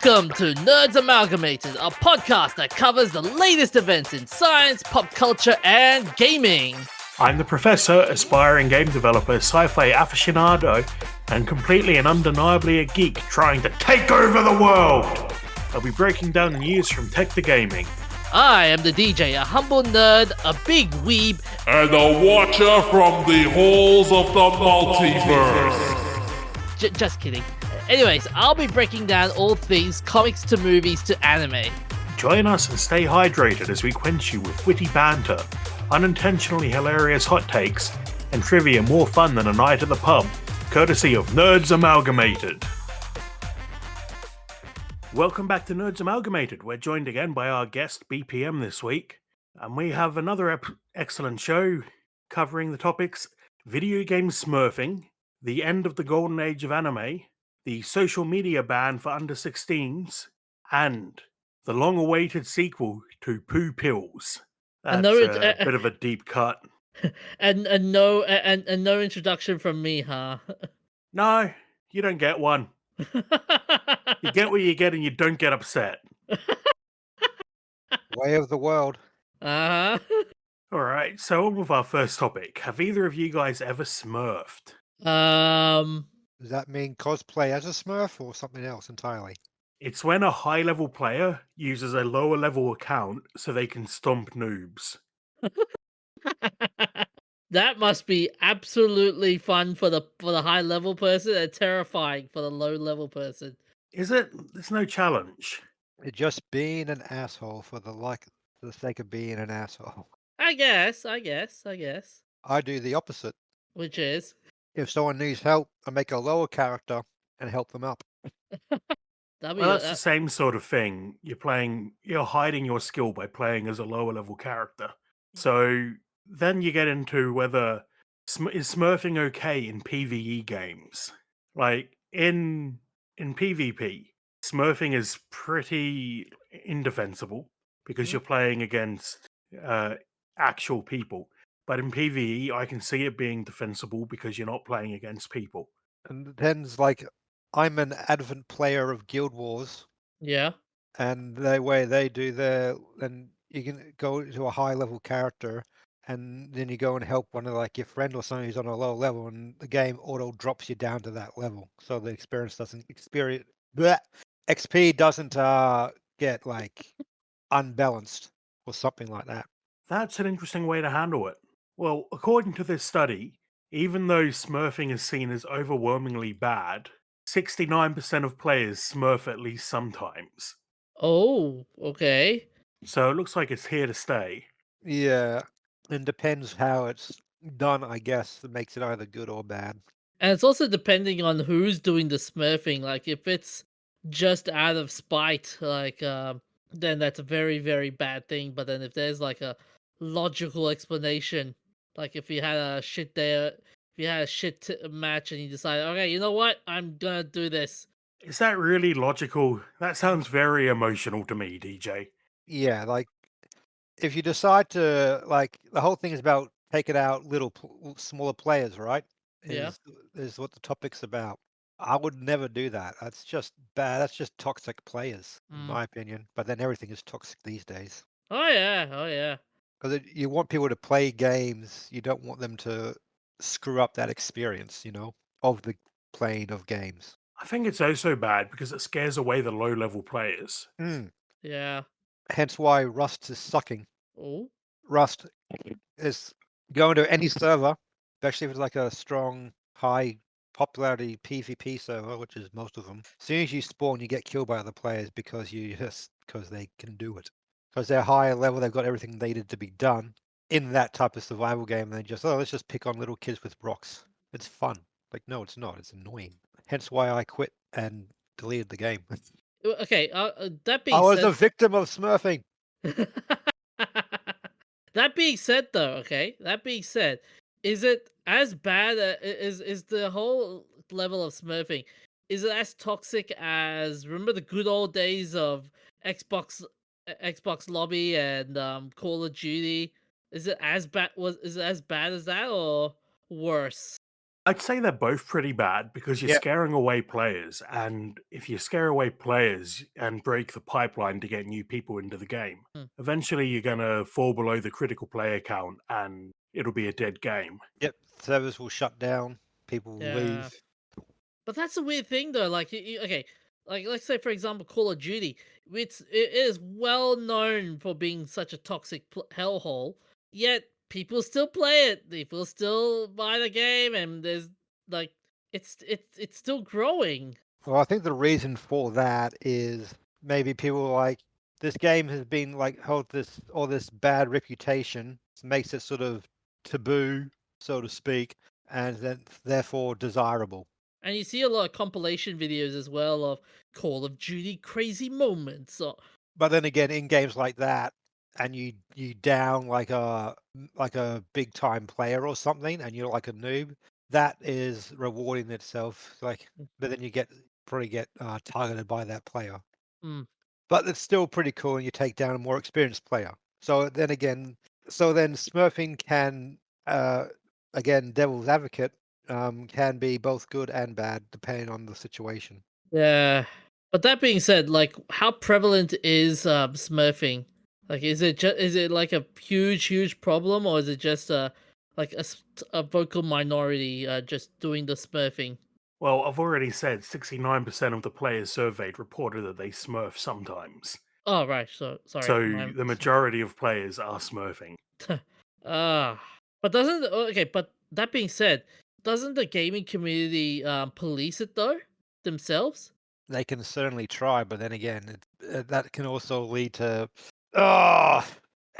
Welcome to Nerds Amalgamated, a podcast that covers the latest events in science, pop culture, and gaming. I'm the professor, aspiring game developer, sci-fi aficionado, and completely and undeniably a geek trying to take over the world. I'll be breaking down the news from tech to gaming. I am the DJ, a humble nerd, a big weeb, and a watcher from the halls of the multiverse. Just kidding. Anyways, I'll be breaking down all things comics to movies to anime. Join us and stay hydrated as we quench you with witty banter, unintentionally hilarious hot takes, and trivia more fun than a night at the pub, courtesy of Nerds Amalgamated. Welcome back to Nerds Amalgamated. We're joined again by our guest BPM this week, and we have another excellent show covering the topics video game smurfing, the end of the golden age of anime, the social media ban for under 16s, and the long-awaited sequel to Poo Pills. That's a bit of a deep cut. And no introduction from me, huh? No, you don't get one. You get what you get and you don't get upset. Way of the world. Uh-huh. Alright, so on with our first topic. Have either of you guys ever smurfed? Does that mean cosplay as a Smurf or something else entirely? It's when a high-level player uses a lower-level account so they can stomp noobs. That must be absolutely fun for the high-level person and terrifying for the low-level person. Is it? There's no challenge. It's just being an asshole for the sake of being an asshole. I guess. I do the opposite. Which is? If someone needs help, I make a lower character and help them up. That's the same sort of thing. You're hiding your skill by playing as a lower level character. So then you get into whether is smurfing okay in PvE games. Like in PvP, smurfing is pretty indefensible because you're playing against actual people. But in PvE, I can see it being defensible because you're not playing against people. And then's like, I'm an advent player of Guild Wars. Yeah. And the way they do then you can go to a high level character and then you go and help one of like your friend or something who's on a low level and the game auto drops you down to that level. So the XP doesn't get like unbalanced or something like that. That's an interesting way to handle it. Well, according to this study, even though smurfing is seen as overwhelmingly bad, 69% of players smurf at least sometimes. Oh, okay. So it looks like it's here to stay. Yeah, and depends how it's done, I guess, that makes it either good or bad. And it's also depending on who's doing the smurfing. Like, if it's just out of spite, like, then that's a very, very bad thing. But then if there's, like, a logical explanation, like if you had a shit match and you decide, okay, you know what? I'm gonna do this. Is that really logical? That sounds very emotional to me, DJ. Yeah, like, if you decide to, like, the whole thing is about taking out smaller players, right? Yeah. Is what the topic's about. I would never do that. That's just bad. That's just toxic players, in my opinion. But then everything is toxic these days. Oh yeah. Because you want people to play games. You don't want them to screw up that experience, of the playing of games. I think it's also bad because it scares away the low-level players. Yeah. Hence why Rust is sucking. Oh. Rust is going to any server, especially if it's like a strong, high popularity PvP server, which is most of them. As soon as you spawn, you get killed by other players because they can do it. Because they're higher level, they've got everything needed to be done in that type of survival game. And they let's just pick on little kids with rocks. It's fun. Like, no, it's not. It's annoying. Hence why I quit and deleted the game. Okay, that being I was said... a victim of smurfing. That being said, though, is it as bad? Is the whole level of smurfing? Is it as toxic as remember the good old days of Xbox lobby and Call of Duty? Is it as bad? Is it as bad as that or worse? I'd say they're both pretty bad because you're Yeah. scaring away players, and if you scare away players and break the pipeline to get new people into the game, Hmm. eventually you're gonna fall below the critical player count and it'll be a dead game. Yep. Servers will shut down. People will Yeah. leave. But that's a weird thing though. Like, okay, like let's say for example, Call of Duty, it is well known for being such a toxic hellhole. Yet people still play it. People still buy the game, and there's like it's still growing. Well, I think the reason for that is maybe people are like this game has been like held this all this bad reputation, makes it sort of taboo, so to speak, and then therefore desirable. And you see a lot of compilation videos as well of Call of Duty crazy moments. Or, But then again, in games like that, and you down like a big time player or something, and you're like a noob, that is rewarding itself. Like, but then you probably get targeted by that player. mm, But it's still pretty cool, and you take down a more experienced player. So then Smurfing can, uh, again, devil's advocate, can be both good and bad depending on the situation. yeah. But that being said, like, how prevalent is smurfing? Like, is it like a huge problem, or is it just like a vocal minority just doing the smurfing? Well, I've already said 69% of the players surveyed reported that they smurf sometimes. Oh right, so sorry, So my the majority of players are smurfing. ah. But okay? But that being said, doesn't the gaming community police it though themselves? They can certainly try, but then again, that can also lead to oh,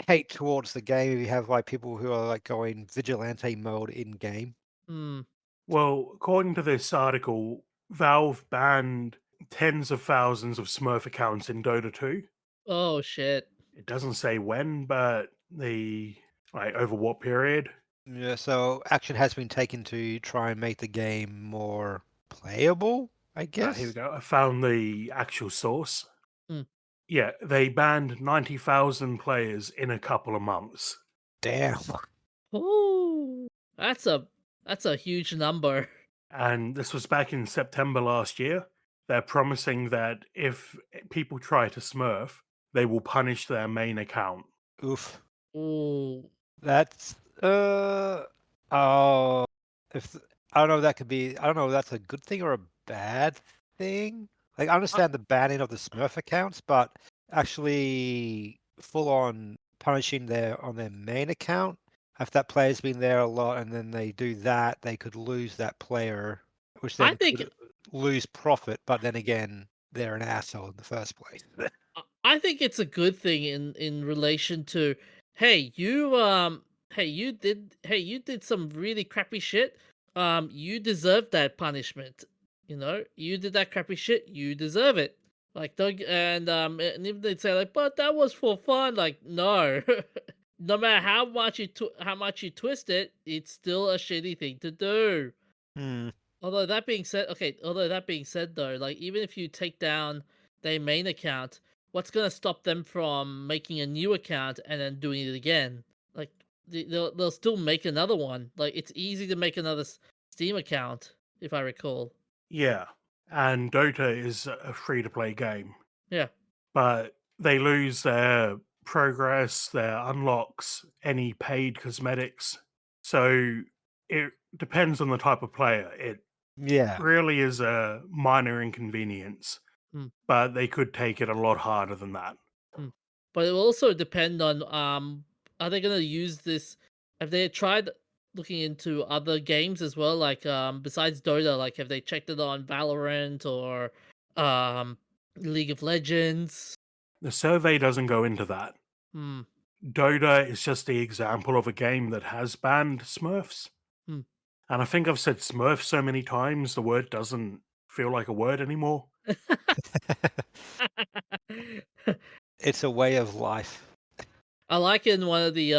hate towards the game if you have like people who are like going vigilante mode in game. Hmm. Well, according to this article, Valve banned tens of thousands of Smurf accounts in Dota 2. Oh shit. It doesn't say when, but over what period. Yeah, so action has been taken to try and make the game more playable, I Here we guess. go. I found the actual source. Hmm. Yeah, they banned 90,000 players in a couple of months. Damn. Ooh, that's a huge number. And this was back in September last year. They're promising that if people try to smurf, they will punish their main account. Oof. Ooh. That's oh if I don't know if that could be I don't know if that's a good thing or a bad thing. Like I I, understand the banning of the Smurf accounts, but actually full on punishing their main account. If that player's been there a lot and then they do that, they could lose that player, which I then think could lose profit, but then again, they're an asshole in the first place. I think it's a good thing in relation to, hey, you did some really crappy shit. You deserve that punishment. You know, you did that crappy shit. You deserve it. Like, don't and if they say like, but that was for fun. Like, no, no matter how much you twist it, it's still a shitty thing to do. Hmm. Although that being said though, like even if you take down their main account, what's gonna stop them from making a new account and then doing it again? Like they'll still make another one. Like it's easy to make another Steam account, if I recall. Yeah, and Dota is a free to play game, Yeah. but they lose their progress, their unlocks, any paid cosmetics. So it depends on the type of player. It Yeah. really is a minor inconvenience, Hmm. but they could take it a lot harder than that. Hmm. But it will also depend on are they gonna use this? Have they tried looking into other games as well? Like besides Dota, like have they checked it on Valorant or um League of Legends? The survey doesn't go into that. Hmm. Dota is just the example of a game that has banned Smurfs. Hmm. And I think I've said Smurf so many times, the word doesn't feel like a word anymore. It's a way of life. I like in one of the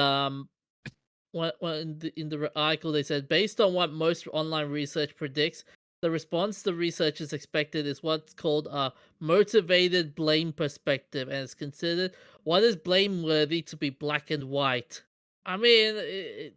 in the article they said based on what most online research predicts, the response the researchers expected is what's called a motivated blame perspective, and it's considered what is blameworthy to be black and white. I mean,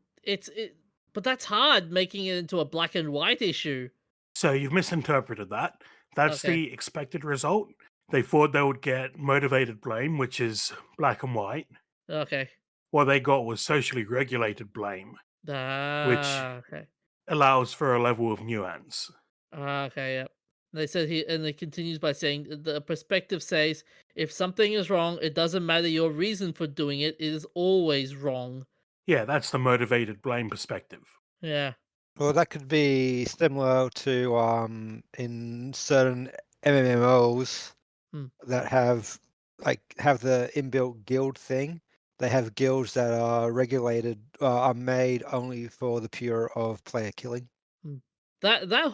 But that's hard, making it into a black and white issue. So you've misinterpreted that. That's Okay. the expected result. They thought they would get motivated blame, which is black and white. Okay. What they got was socially regulated blame, which Okay. allows for a level of nuance. Okay, yeah. They said he, and it continues by saying the perspective says if something is wrong, it doesn't matter your reason for doing it, it is always wrong. Yeah, that's the motivated blame perspective. Yeah. Well, that could be similar to in certain MMOs Hmm. that have the inbuilt guild thing. They have guilds that are regulated, are made only for the pure of player killing. Hmm. That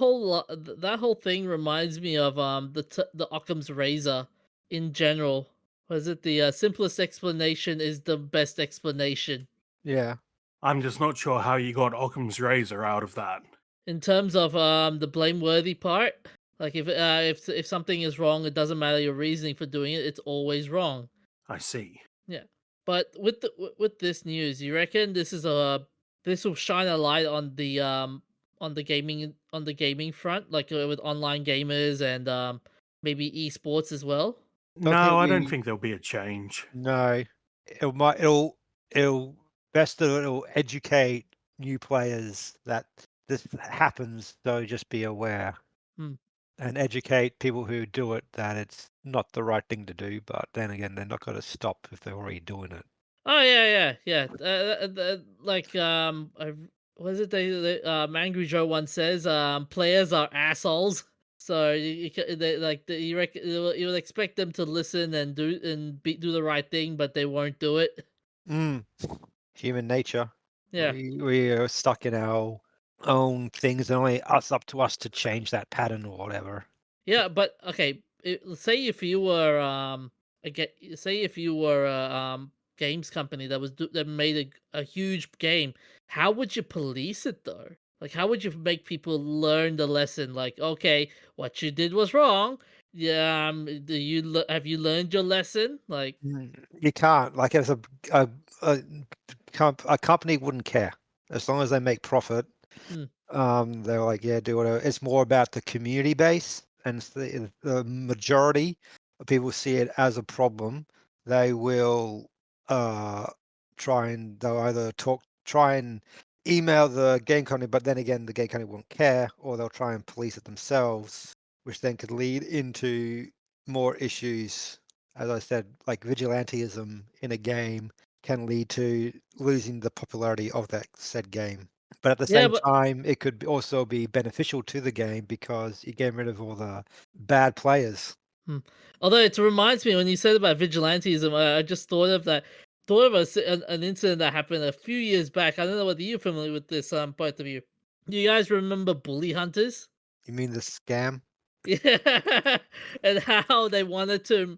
whole thing reminds me of the Occam's razor in general. Was it the simplest explanation is the best explanation Yeah. I'm just not sure how you got Occam's razor out of that. in terms of the blameworthy part? Like if something is wrong, it doesn't matter your reasoning for doing it, it's always wrong. I see. Yeah. But with this news, you reckon this will shine a light on the gaming front, like with online gamers and maybe esports as well? Don't No, think I don't we. think there'll be a change. No. It'll best that it'll educate new players that this happens, so just be aware. Hmm. And educate people who do it that it's not the right thing to do, but then again, they're not going to stop if they're already doing it. Oh yeah. Like was it Angry Joe once says players are assholes. So you would expect them to listen and do the right thing, but they won't do it. Mm, human nature. Yeah. We are stuck in our own things, and only us up to us to change that pattern or whatever. Yeah, but okay, say if you were say if you were a games company that made a huge game, how would you police it though? Like how would you make people learn the lesson like okay, what you did was wrong. Yeah, have you learned your lesson? Like You can't. Like as a, a, a company wouldn't care as long as they make profit. hmm, They're like, yeah, do whatever. It's more about the community base, and the majority of people see it as a problem. They will uh they'll either try and email the game company, but then again, the game company won't care, or they'll try and police it themselves, which then could lead into more issues. As I said, like vigilantism in a game can lead to losing the popularity of that said game. But at the yeah, same but time, it could also be beneficial to the game because you get rid of all the bad players. hmm. Although it reminds me when you said about vigilantism, I just thought of that. Thought of an incident that happened a few years back. I don't know whether you're familiar with this, both of you. Do you guys remember bully hunters? You mean the scam? Yeah, and how they wanted to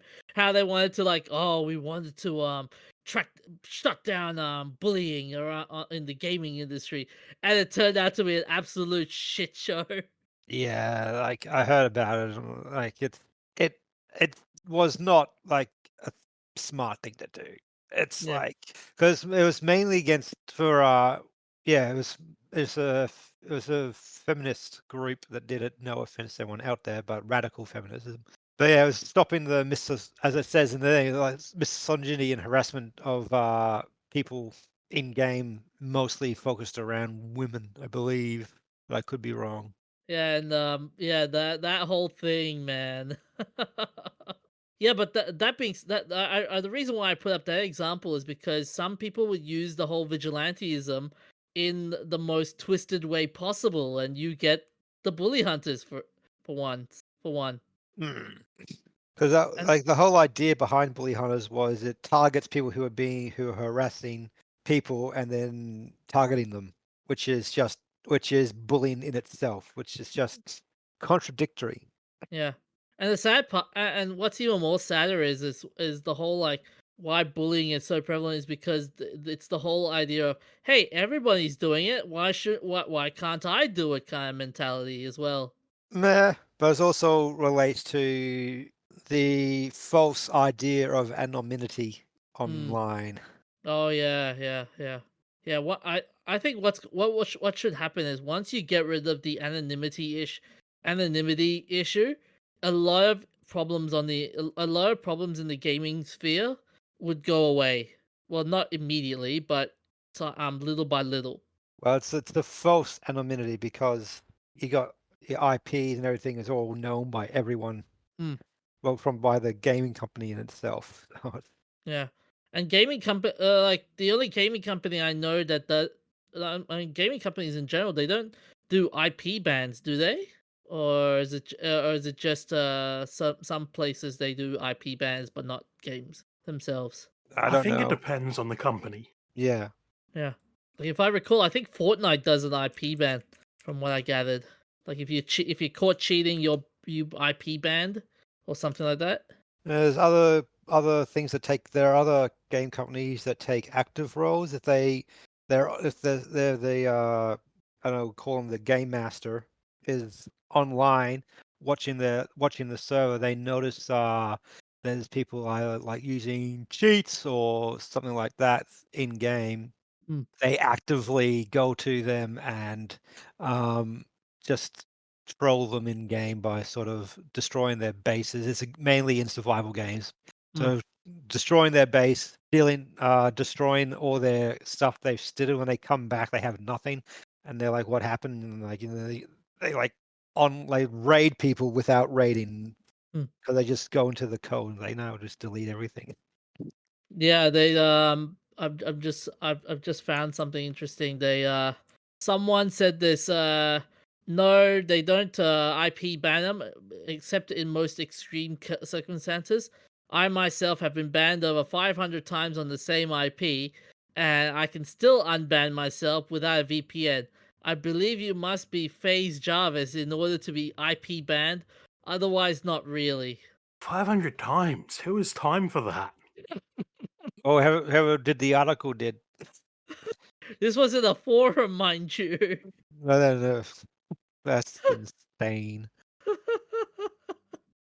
like, oh, we wanted to track shut down bullying around in the gaming industry, and it turned out to be an absolute shit show. Yeah, like I heard about it. Like it it was not like a smart thing to do. It's Yeah. like because it was mainly against for yeah, it was a feminist group that did it. No offense to anyone out there, but radical feminism. But yeah, it was stopping the as it says in the thing, like misogyny and harassment of people in game, mostly focused around women, I believe. But I could be wrong. Yeah, and yeah, that whole thing, man. Yeah, but that being the reason why I put up that example is because some people would use the whole vigilantism in the most twisted way possible, and you get the bully hunters for one. Because And like the whole idea behind bully hunters was it targets people who are harassing people and then targeting them, which is bullying in itself, which is just contradictory. yeah, and the sad part, and what's even more sadder is the whole like why bullying is so prevalent is because it's the whole idea of hey, everybody's doing it, why can't I do it kind of mentality as well. Meh, but it also relates to the false idea of anonymity Hmm. online. Oh yeah. Yeah. What I think what should happen is once you get rid of the anonymity issue, a lot of problems a lot of problems in the gaming sphere would go away. Well, not immediately, but little by little. Well, it's the false anonymity because you got your IPs and everything is all known by everyone. Mm. Well, by the gaming company in itself. Yeah, and gaming company, like the only gaming company I know that does, I mean, gaming companies in general, they don't do IP bans, do they? Or is it just some places they do IP bans but not games themselves? I I don't think it know. depends on the company. Yeah. Yeah, like if I recall, I think Fortnite does an IP ban, from what I gathered. Like if you're caught cheating, you IP banned or something like that. There's other things that take. There are other game companies that take active roles if they're the I don't know, call them the game master is online watching the server. They notice there's people either like using cheats or something like that in game. Hmm. They actively go to them and just troll them in game by sort of destroying their bases. It's mainly in survival games. Hmm. So destroying their base, destroying all their stuff they've stolen. When they come back, they have nothing, and they're like, "What happened?" And like, they like raid people without raiding Hmm. because they just go into the code and they now just delete everything. Yeah, I've just found something interesting. Someone said this no, they don't IP ban them except in most extreme circumstances. I myself have been banned over 500 times on the same IP, and I can still unban myself without a VPN. I believe you must be FaZe Jarvis in order to be IP banned, otherwise not really. 500 times. Who has time for that? Oh, whoever did the article did. This was in a forum, mind you. No. That's insane.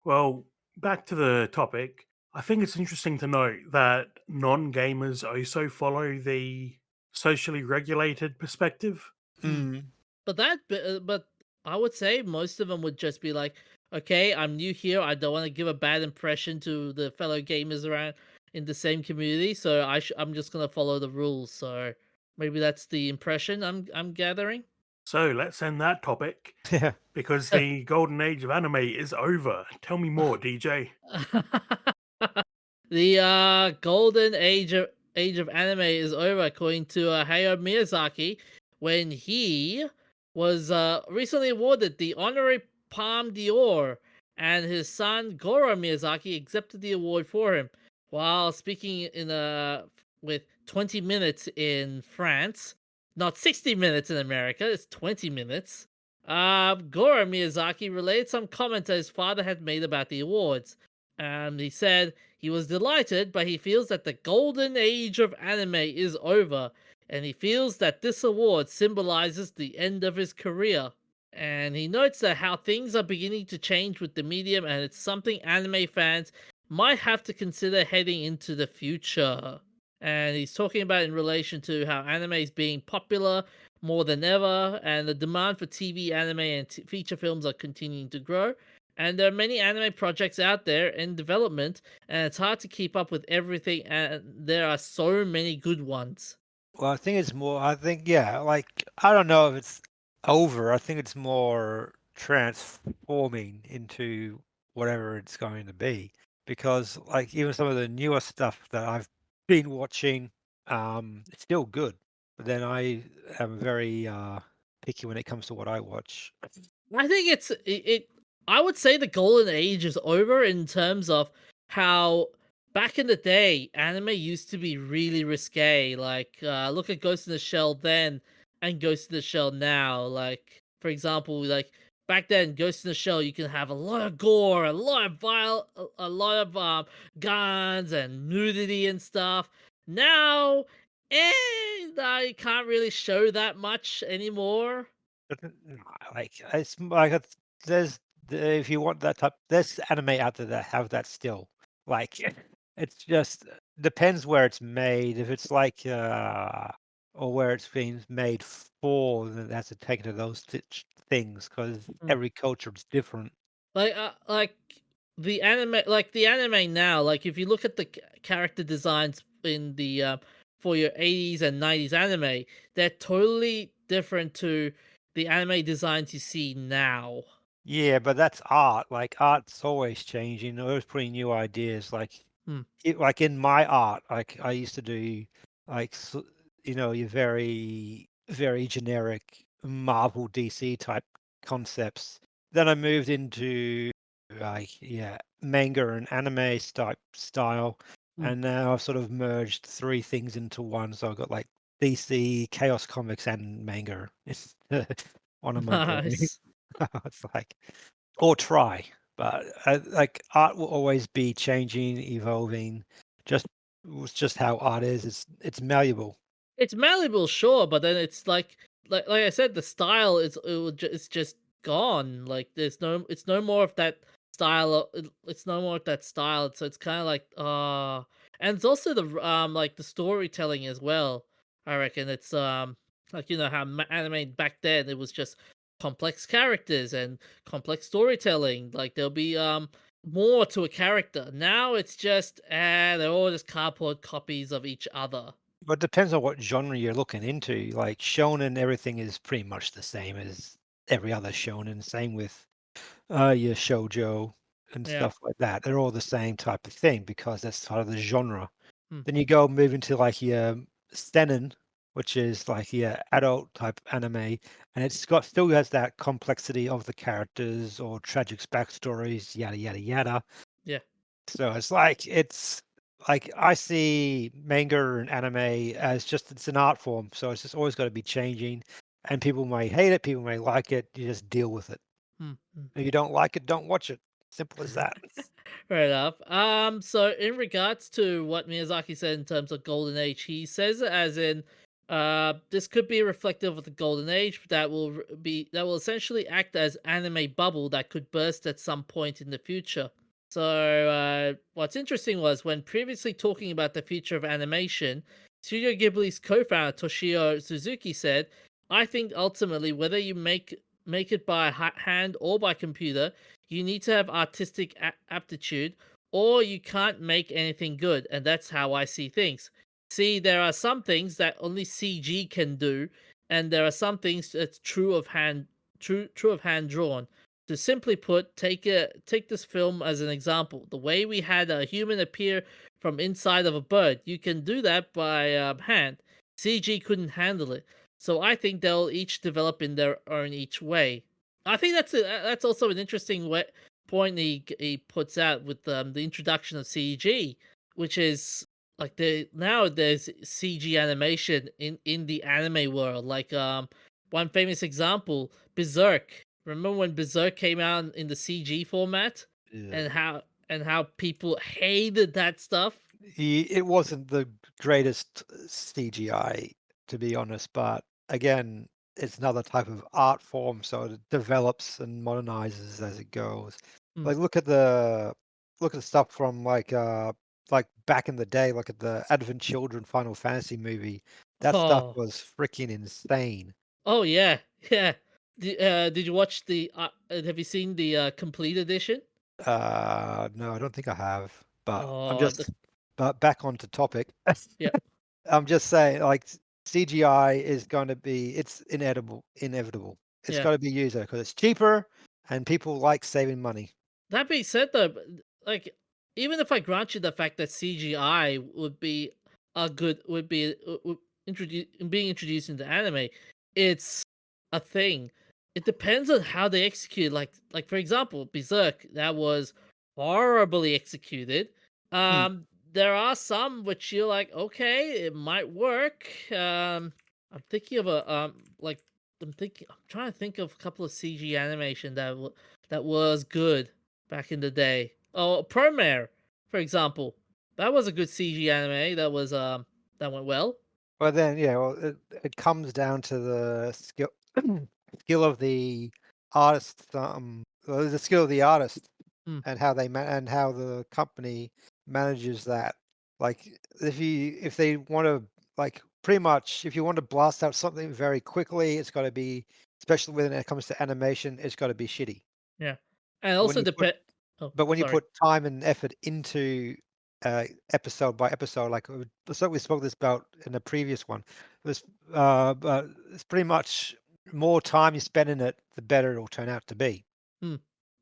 Well, back to the topic. I think it's interesting to note that non gamers also follow the socially regulated perspective. Hmm. Mm. But I would say most of them would just be like, okay, I'm new here. I don't want to give a bad impression to the fellow gamers around in the same community, so I'm just gonna follow the rules. So maybe that's the impression I'm gathering. So let's end that topic Yeah. because the golden age of anime is over. Tell me more, DJ. The golden age of anime is over, according to Hayao Miyazaki, when he was recently awarded the honorary Palme d'Or, and his son Goro Miyazaki accepted the award for him while speaking in with 20 minutes in France, not 60 minutes in America. It's 20 minutes. Goro Miyazaki relayed some comments that his father had made about the awards. He said he was delighted, but he feels that the golden age of anime is over, and he feels that this award symbolizes the end of his career. And he notes that how things are beginning to change with the medium, and it's something anime fans might have to consider heading into the future. And he's talking about in relation to how anime is being popular more than ever, and the demand for TV, anime, and feature films are continuing to grow. And there are many anime projects out there in development, and it's hard to keep up with everything, and there are so many good ones. Well, I think it's more. I think like I don't know if it's over. I think it's more transforming into whatever it's going to be. Because like even some of the newer stuff that I've been watching, it's still good. But then I am very picky when it comes to what I watch. I think I would say the golden age is over in terms of how back in the day anime used to be really risque. Like look at Ghost in the Shell then and Ghost in the Shell now. Like for example, like back then Ghost in the Shell you can have a lot of gore, a lot of a lot of guns and nudity and stuff. Now, I can't really show that much anymore. Like there's if you want that type, there's anime out there that have that still. Like it's just depends where it's made. If it's like or where it's been made for, then it has to take to those things because Mm. every culture is different. Like the anime now. Like if you look at the character designs in the for your 80s and 90s anime, they're totally different to the anime designs you see now. Yeah, but that's art. Like art's always changing, always putting new ideas. Like Hmm. like in my art, like I used to do like your very generic Marvel DC type concepts. Then I moved into like manga and anime type style, Hmm. and now I've sort of merged three things into one. So I've got like DC, Chaos Comics, and manga. It's one of my drawings. Nice. It's like or try, but like art will always be changing, evolving. Just it's just how art is. It's malleable. It's malleable, sure, but then it's like I said, the style it's just gone. Like it's no more of that style. It's no more of that style. So it's kind of like and it's also like the storytelling as well. I reckon it's like how anime back then it was just complex characters and complex storytelling. Like there'll be more to a character. Now it's just they're all just cardboard copies of each other. But it depends on what genre you're looking into. Like shonen, everything is pretty much the same as every other shonen. Same with your shoujo and Yeah. stuff like that. They're all the same type of thing because that's part of the genre. Hmm. Then you go move into like your seinen, which is like your adult type anime, and it's got still has that complexity of the characters or tragic backstories, yada yada yada. Yeah. So it's like I see manga and anime as just it's an art form, so it's just always got to be changing. And people may hate it, people may like it. You just deal with it. Mm, mm. If you don't like it, don't watch it. Simple as that. Fair enough. So in regards to what Miyazaki said in terms of Golden Age, he says it as in, this could be reflective of the Golden Age that will essentially act as anime bubble that could burst at some point in the future. So, what's interesting was when previously talking about the future of animation, Studio Ghibli's co-founder Toshio Suzuki said, "I think ultimately, whether you make it by hand or by computer, you need to have artistic aptitude, or you can't make anything good, and that's how I see things. See, there are some things that only CG can do, and there are some things that's true of hand drawn. To simply put, take this film as an example. The way we had a human appear from inside of a bird, you can do that by hand. CG couldn't handle it. So I think they'll each develop in their own each way. I think that's also an interesting point he puts out with the introduction of CG, which is like now there's CG animation in the anime world. Like one famous example, Berserk. Remember when Berserk came out in the CG format, Yeah. and how people hated that stuff. It wasn't the greatest CGI, to be honest, but again, it's another type of art form, so it develops and modernizes as it goes. Hmm. Like look at stuff from like back in the day, look at the Advent Children Final Fantasy movie. That stuff Oh, was freaking insane. oh yeah, yeah. Did you watch have you seen the complete edition? No, I don't think I have, but Oh, but back onto topic. yeah, I'm just saying, like CGI is going to be it's inevitable. It's yeah. got to be used because it's cheaper and people like saving money. That being said, though, like even if I grant you the fact that CGI would be being introduced into anime, it's a thing. It depends on how they execute. Like for example, Berserk that was horribly executed. Mm. There are some which you're like, okay, it might work. I'm thinking of a like I'm trying to think of a couple of CG animation that was good back in the day. Oh, Promare, for example. That was a good CG anime. That went well. But then, yeah, well, it comes down to the skill of the artist, the skill of the artist, Hmm. and how and how the company manages that. Like, if they want to like pretty much if you want to blast out something very quickly, it's got to be, especially when it comes to animation, it's got to be shitty. Yeah. And But when also you put depend. Oh, but when you sorry. put time and effort into episode by episode, like so we spoke this about in the previous one, this but it's pretty much more time you spend in it, the better it'll turn out to be. Hmm.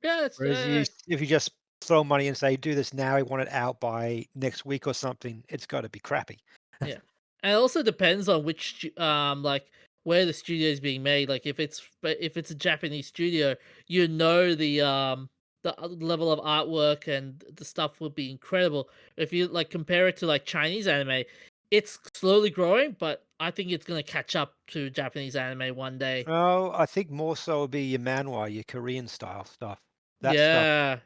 Yeah, it's Whereas if you just throw money and say do this now, I want it out by next week or something, it's got to be crappy. yeah. And it also depends on which like where the studio is being made. Like if it's a Japanese studio, you know the level of artwork and the stuff will be incredible. If you like compare it to like Chinese anime, it's slowly growing, but I think it's gonna catch up to Japanese anime one day. Oh, I think more so would be your manhwa, your Korean style stuff. That stuff Yeah.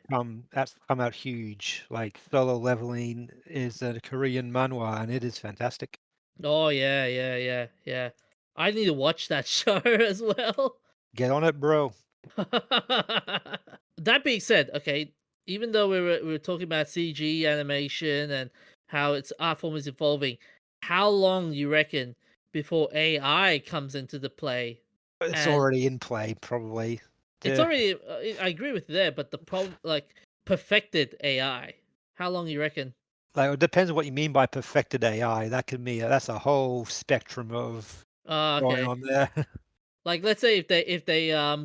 that's come out huge. Like Solo Leveling is a Korean manhwa, and it is fantastic. Oh yeah, yeah, yeah, yeah. I need to watch that show as well. Get on it, bro. That being said, okay, even though we were talking about CG animation and how its art form is evolving, how long you reckon before AI comes into the play? It's And already in play, probably. it's Yeah. already, I agree with you there, but the problem, like perfected AI, how long you reckon? Like it depends on what you mean by perfected AI. That could be that's a whole spectrum of going Okay. on there. Like, let's say if they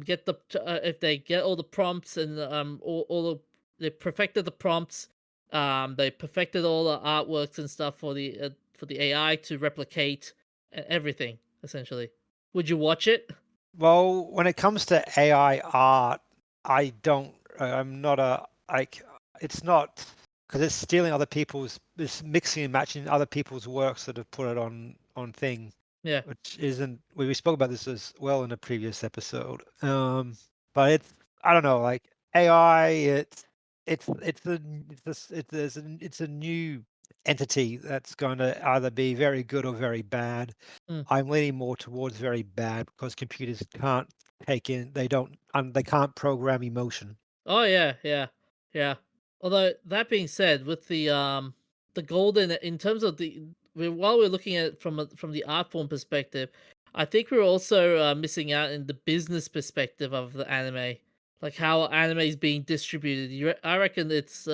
get if they get all the prompts and all they perfected the prompts, they perfected all the artworks and stuff for the AI to replicate everything essentially. Would you watch it? Well, when it comes to AI art, I don't. I'm not a like. It's not because it's stealing other people's. It's mixing and matching other people's works that have put it on thing, Yeah. which isn't. We spoke about this as well in a previous episode. But it's. I don't know. Like AI, it's a new entity that's going to either be very good or very bad. Mm. I'm leaning more towards very bad because computers can't take in, they don't, they can't program emotion. Oh yeah, yeah, yeah. Although that being said, with the golden in terms of while we're looking at it from the art form perspective, I think we're also missing out in the business perspective of the anime, like how anime is being distributed. I reckon it's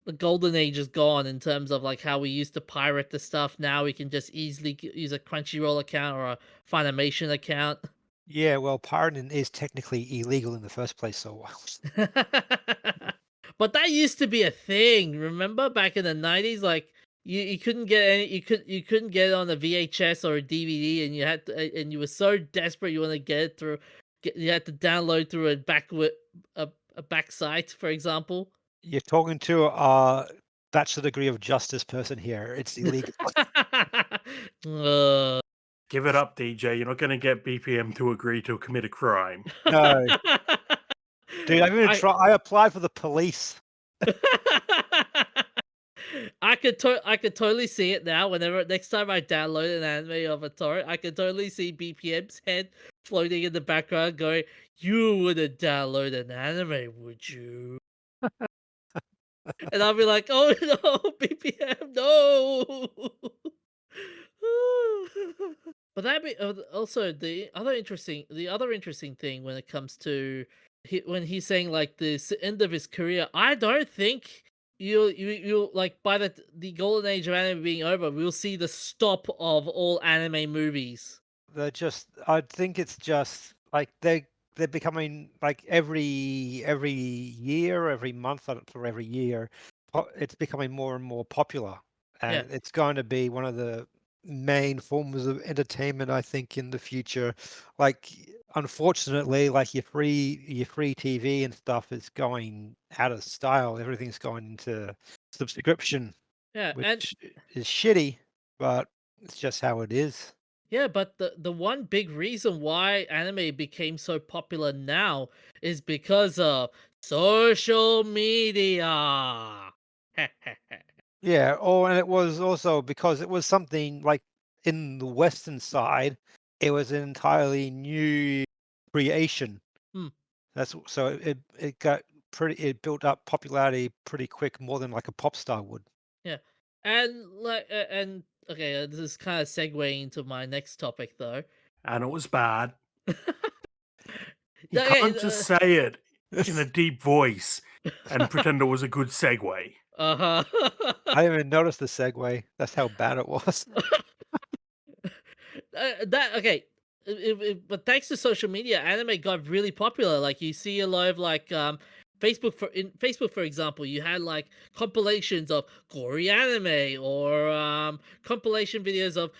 the golden age is gone in terms of like how we used to pirate the stuff. Now we can just easily use a Crunchyroll account or a Funimation account. Yeah, well, pirating is technically illegal in the first place, so But that used to be a thing. Remember back in the 90s, like you couldn't get any you couldn't get it on a VHS or a DVD, and you had to, and you were so desperate you want to get it through you had to download through a back site, for example. you're talking to a bachelor degree of justice person here. It's illegal. Ugh. Give it up, DJ. You're not going to get BPM to agree to commit a crime. No, dude, I'm gonna I try. I applied for the police. I could totally see it now. Whenever next time I download an anime of a torrent, I could totally see BPM's head floating in the background, going, "You wouldn't download an anime, would you?" And I'll be like, "Oh no, BPM, no!" But that be also the other interesting thing when it comes to when he's saying like this end of his career. I don't think you like by the golden age of anime being over, we'll see the stop of all anime movies. They're just. I think it's just like they're becoming like every year, every month, or every year, it's becoming more and more popular, Yeah, and it's going to be one of the main forms of entertainment, I think, in the future. Like, unfortunately, like your free TV and stuff is going out of style. Everything's going into subscription, yeah, and which is shitty, but it's just how it is. yeah, but the one big reason why anime became so popular now is because of social media. Yeah, and it was also because it was something like in the Western side, it was an entirely new creation. Hmm. So it got it built up popularity pretty quick, more than like a pop star would. Yeah, and like and Okay, this is kind of segueing into my next topic, though. And it was bad. You Okay, can't just say it in a deep voice and pretend it was a good segue. uh-huh. I didn't even notice the segue. That's how bad it was. That okay. But thanks to social media, anime got really popular. Like you see a lot of like Facebook, for example, you had like compilations of gory anime or compilation videos of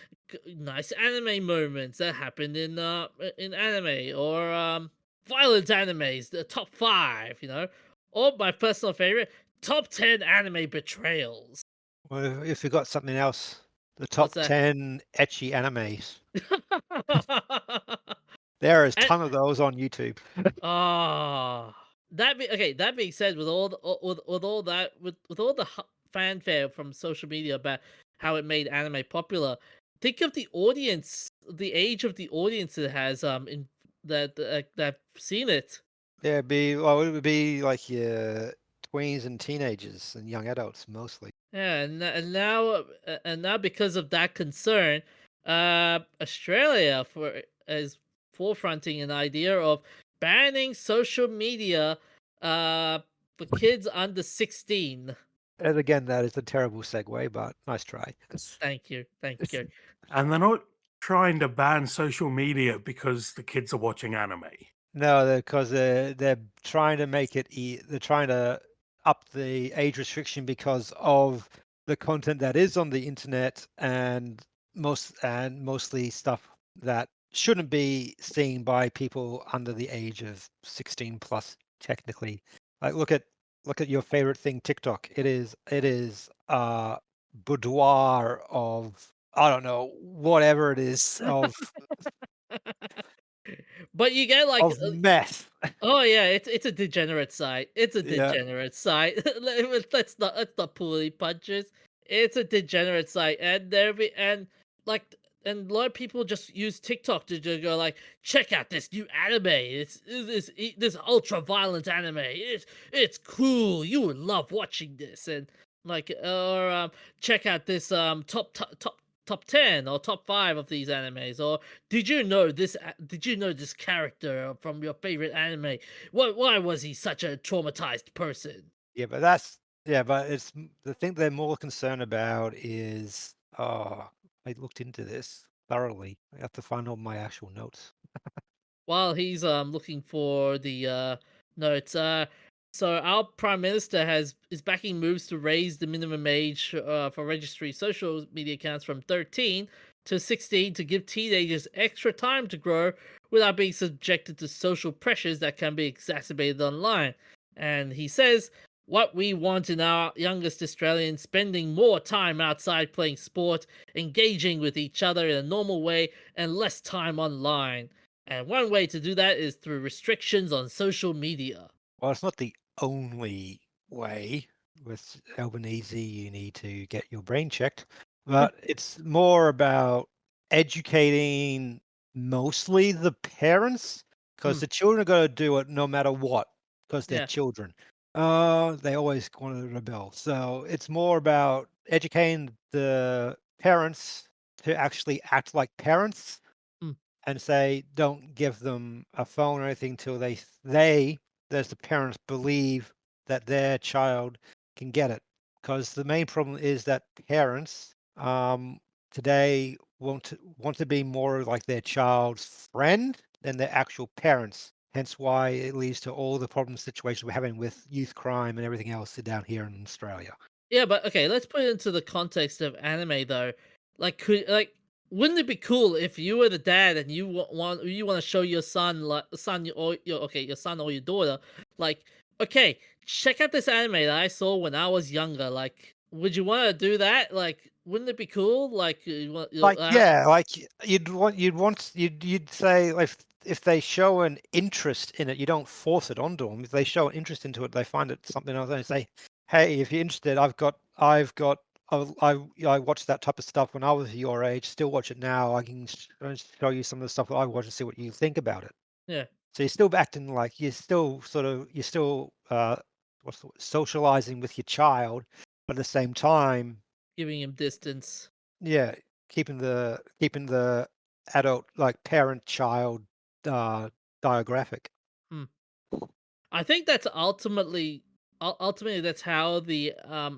nice anime moments that happened in anime or violent animes, the top 5, or my personal favorite, top 10 anime betrayals. Well, if you've got something else, the What's top that? 10 etchy animes. There is a And ton of those on YouTube. ah, okay. That being said, with all the, with all that with all the fanfare from social media about how it made anime popular, think of the audience, the age of the audience it has in that seen it. Yeah, it would be like your tweens and teenagers and young adults mostly. Yeah, and now because of that concern, Australia is forefronting an idea of banning social media for kids under 16. And again, that is a terrible segue, but nice try. Thank you. And they're not trying to ban social media because the kids are watching anime. No, because they're trying to make it. They're trying to up the age restriction because of the content that is on the internet and mostly stuff that shouldn't be seen by people under the age of 16 plus. Technically, like look at your favorite thing, TikTok. It is boudoir of I don't know whatever it is But you get like, of meth. oh yeah, it's a degenerate site. It's a Yeah. degenerate site. Let's not pull any punches. It's a degenerate site, and like and a lot of people just use TikTok to just go like, check out this new anime. This ultra violent anime. It's cool. You would love watching this, and like or check out this top 10 or top 5 of these animes, or did you know this character from your favorite anime? Why was he such a traumatized person? Yeah, but it's the thing they're more concerned about is I looked into this thoroughly. I have to find all my actual notes. While he's looking for the notes, so our prime minister is backing moves to raise the minimum age for registry social media accounts from 13 to 16 to give teenagers extra time to grow without being subjected to social pressures that can be exacerbated online. And he says, what we want in our youngest Australians spending more time outside playing sport, engaging with each other in a normal way, and less time online. And one way to do that is through restrictions on social media. Well, it's not the only way. With Albanese, you need to get your brain checked, but it's more about educating mostly the parents because Hmm. the children are going to do it no matter what because they're Yeah. children. They always want to rebel. So it's more about educating the parents to actually act like parents Hmm. and say, don't give them a phone or anything till they, as the parents, believe that their child can get it. Because the main problem is that parents today want to be more like their child's friend than their actual parents. Hence why it leads to all the problem situations we're having with youth crime and everything else down here in Australia. Yeah, but okay, let's put it into the context of anime though. Wouldn't it be cool if you were the dad and you want to show your son your son or your daughter like, okay, check out this anime that I saw when I was younger. Like, would you want to do that? Like, wouldn't it be cool? Like, Like, yeah, like you'd say like if they show an interest in it, you don't force it onto them. If they show an interest into it, they find it something else, and say, "Hey, if you're interested, I watched that type of stuff when I was your age. Still watch it now. I can show you some of the stuff that I watch and see what you think about it." yeah, So you're still acting like you're still what's the word, socializing with your child, but at the same time, giving him distance. Yeah, keeping the adult, like, parent-child, uh, diographic. Hmm. I think that's ultimately that's how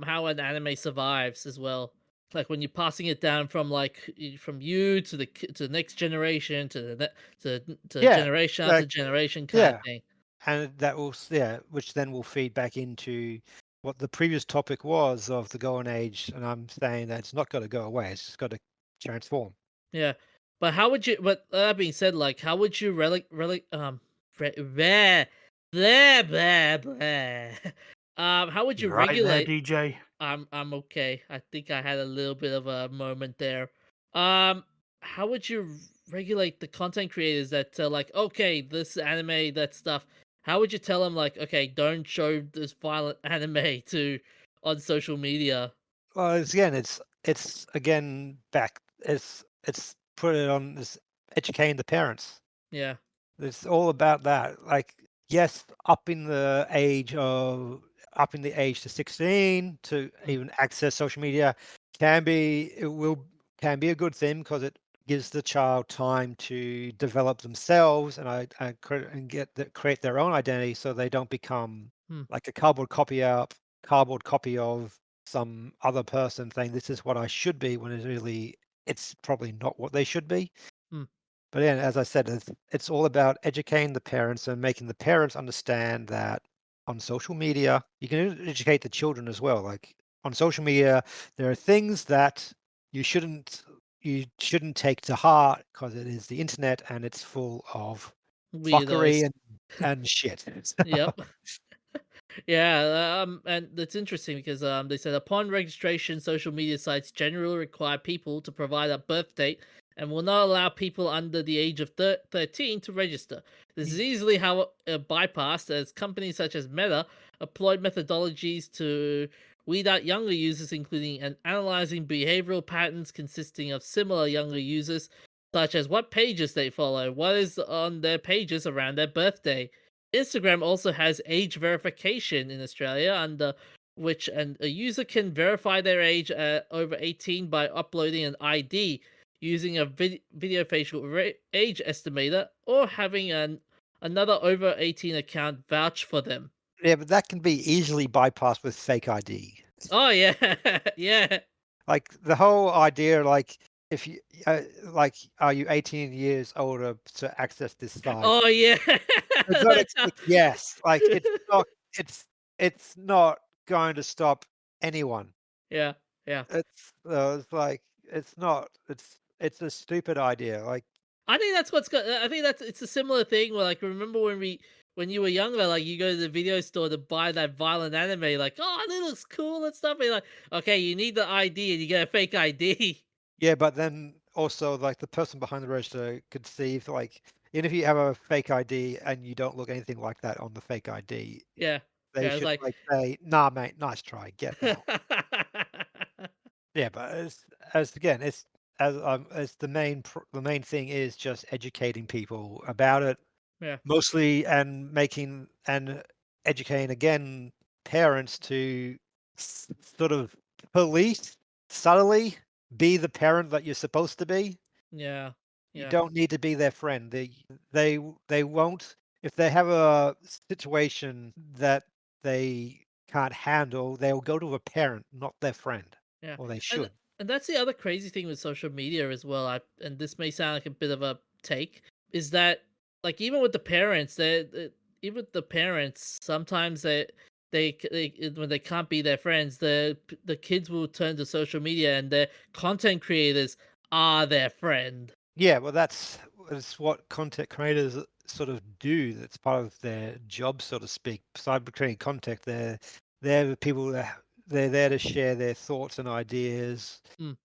how an anime survives as well. Like when you're passing it down from from you to to the next generation to to Yeah, generation after like, generation kind of yeah, thing. and that will yeah, which then will feed back into what the previous topic was of the golden age, and I'm saying that it's not gotta go away, it's just gotta transform. Yeah, but how would you? But that being said, like how would you blah, blah, blah, blah. How would you You right there, regulate? DJ? I'm okay. I think I had a little bit of a moment there. Um, how would you regulate the content creators that like, okay, this anime, that stuff? How would you tell them like, okay, don't show this violent anime to on social media? Well, it's again back it's put it on this educating the parents. Yeah. It's all about that. Like, yes, upping the age to 16 to Mm, even access social media can be a good thing because it gives the child time to develop themselves and create their own identity so they don't become mm, like a cardboard copy of some other person saying this is what I should be when it's probably not what they should be. mm, But yeah, as I said, it's all about educating the parents and making the parents understand that on social media, you can educate the children as well. Like on social media, there are things that you shouldn't you shouldn't take to heart because it is the internet and it's full of fuckery weirdos. and shit. Yep. Yeah, and that's interesting because they said upon registration, social media sites generally require people to provide a birth date and will not allow people under the age of 13 to register. This is easily bypassed as companies such as Meta employ methodologies to weed out younger users, including analyzing behavioral patterns consisting of similar younger users, such as what pages they follow, what is on their pages around their birthday. Instagram also has age verification in Australia, under which a user can verify their age over 18 by uploading an ID using a video facial age estimator or having another over 18 account vouch for them. Yeah, but that can be easily bypassed with fake ID. Oh yeah, yeah. Like the whole idea, like if you like, are you 18 years older to access this site? Oh yeah. I gotta That's how. click yes. Like it's it's not going to stop anyone. Yeah, yeah. It's like it's a stupid idea. Like I think that's what's got. I think it's a similar thing where, like, remember when you were younger, like, you go to the video store to buy that violent anime, like, oh, that looks cool and stuff. And you're like, okay, you need the ID, and you get a fake ID. yeah, but then also like the person behind the register could see if like even if you have a fake ID and you don't look anything like that on the fake ID, Yeah, they yeah. It's should like, like say, "Nah, mate, nice try, get out." Yeah, but as again, as the main thing is just educating people about it yeah, mostly and making and educating again parents to sort of police subtly be the parent that you're supposed to be. yeah, You yeah, don't need to be their friend. They won't if they have a situation that they can't handle, they'll go to a parent, not their friend, yeah. or they And should. and that's the other crazy thing with social media as well. And this may sound like a bit of a take, is that like even with the parents, even with the parents, sometimes when they can't be their friends, the kids will turn to social media, and their content creators are their friend. Yeah, well, that's what content creators sort of do. That's part of their job, so to speak. Besides creating content, they're the people they're there to share their thoughts and ideas Mm,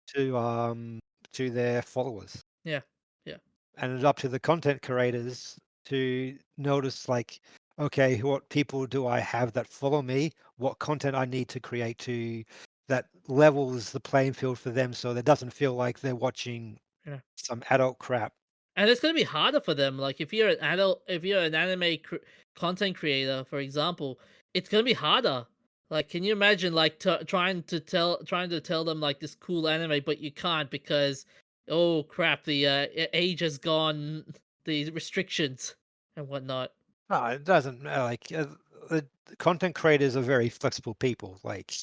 to their followers. yeah, yeah, And it's up to the content creators to notice like, okay, what people do I have that follow me? What content I need to create to that levels the playing field for them so that doesn't feel like they're watching yeah. some adult crap. And it's gonna be harder for them. Like if you're an content creator, for example, it's gonna be harder. Like, can you imagine like trying to tell them like this cool anime, but you can't because oh crap, the age has gone, the restrictions and whatnot. No, it doesn't the content creators are very flexible people. Like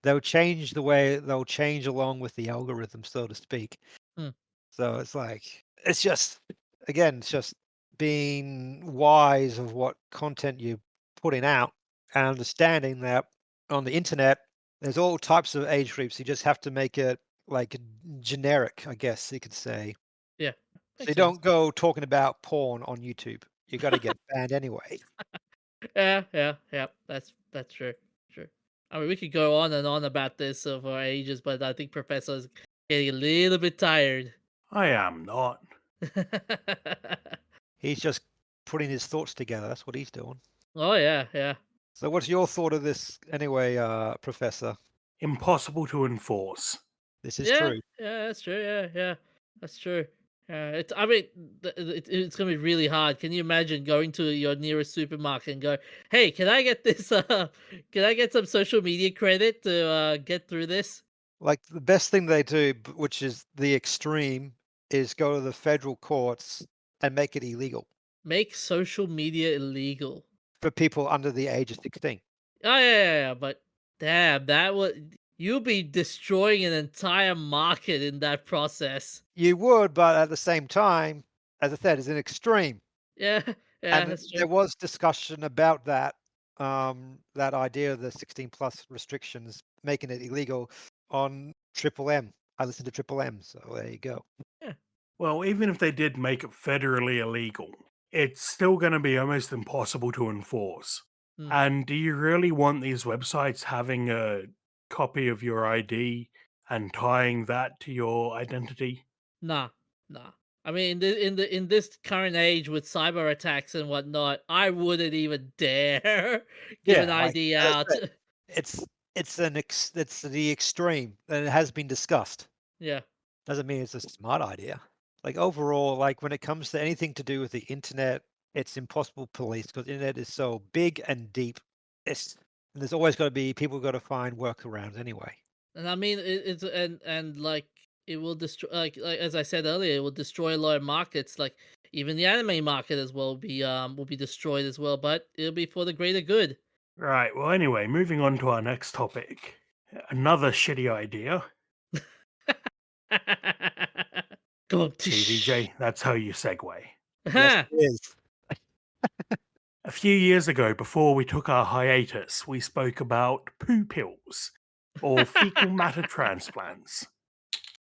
they'll change along with the algorithm, so to speak. Hmm. So it's like it's just again, it's just being wise of what content you're putting out and understanding that on the internet there's all types of age groups. You just have to make it like generic, I guess you could say. Yeah, So you makes sense. don't go talking about porn on YouTube. You got to get banned anyway. Yeah. That's true. True. I mean, we could go on and on about this for ages, but I think Professor is getting a little bit tired. I am not. He's just putting his thoughts together. That's what he's doing. Oh yeah. So what's your thought of this anyway, Professor? Impossible to enforce. This is Yeah, true. yeah, that's true. Yeah, that's true. It's. I mean, it's gonna be really hard. Can you imagine going to your nearest supermarket and go, "Hey, can I get this? Can I get some social media credit to get through this?" Like the best thing they do, which is the extreme, is go to the federal courts and make it illegal Make social media illegal. for people under the age of 16. Oh yeah. But damn, that would, you'll be destroying an entire market in that process. You would, but at the same time, as I said, it's an extreme. Yeah, yeah, And that's true. there was discussion about that, that idea of the 16 plus restrictions, making it illegal on Triple M. I listened to Triple M, so there you go. Yeah. Well, even if they did make it federally illegal, it's still going to be almost impossible to enforce. Hmm. And do you really want these websites having a copy of your ID and tying that to your identity? Nah, nah. I mean, in this current age with cyber attacks and whatnot, I wouldn't even dare give an Yeah, like ID as I out. said, it's the extreme, and it has been discussed. Yeah, Doesn't mean it's a smart idea. Like overall, like when it comes to anything to do with the internet, it's impossible to police because the internet is so big and deep. It's and there's always got to be people got to find workarounds anyway. and I mean it's and like it will destroy, like as I said earlier, it will destroy a lot of markets. Like even the anime market as well will be destroyed as well. But it'll be for the greater good. Right, well, anyway, moving on to our next topic. Another shitty idea. Come on, See, tish. VJ, that's how you segue. Yes, it is. A few years ago, before we took our hiatus, we spoke about poo pills, or fecal matter transplants.